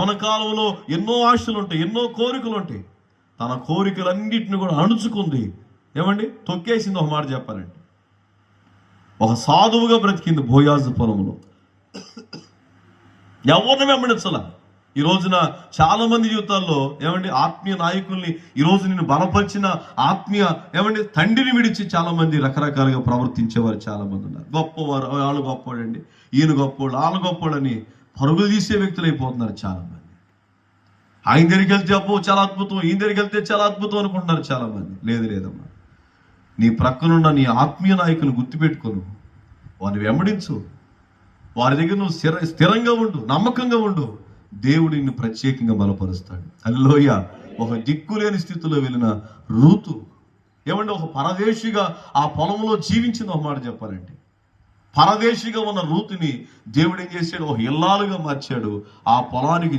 యవన కాలంలో ఎన్నో ఆశలు ఉంటాయి, ఎన్నో కోరికలు ఉంటాయి. తన కోరికలన్నింటిని కూడా అణుచుకుంది. ఏమండి, తొక్కేసింది. ఒక మాట చెప్పాలంటే, ఒక సాధువుగా బ్రతికింది బోయాజు పొలంలో. ఎవరిని వెంబడించాల. ఈ రోజున చాలా మంది జీవితాల్లో ఏమండి ఆత్మీయ నాయకుల్ని, ఈ రోజు నేను బలపరిచిన ఆత్మీయ ఏమండి తండ్రిని విడిచి చాలా మంది రకరకాలుగా ప్రవర్తించేవారు చాలా మంది ఉన్నారు. గొప్పవారు, వాళ్ళు గొప్పవాడండి, ఈయన గొప్పవాడు, వాళ్ళు గొప్పవాడని పరుగులు తీసే వ్యక్తులు అయిపోతున్నారు చాలా మంది. ఆయన దగ్గరికి వెళ్తే అబ్బో చాలా అద్భుతం, ఈయన దగ్గరికి వెళ్తే చాలా అద్భుతం అనుకుంటున్నారు చాలా మంది. లేదమ్మా, నీ ప్రక్కనున్న నీ ఆత్మీయ నాయకులు గుర్తుపెట్టుకోను, వారిని వెంబడించు, వారి దగ్గర నువ్వు స్థిరంగా ఉండు, నమ్మకంగా ఉండు. దేవుడు నిన్ను ప్రత్యేకంగా బలపరుస్తాడు. హల్లెలూయా. ఒక దిక్కులేని స్థితిలో వెళ్ళిన రూతు ఏమంటే ఒక పరదేశిగా ఆ పొలంలో జీవించింది. ఒక మాట చెప్పాలంటే, పరదేశిగా ఉన్న రూతుని దేవుడు ఏం చేశాడు, ఒక ఇల్లాలుగా మార్చాడు. ఆ పొలానికి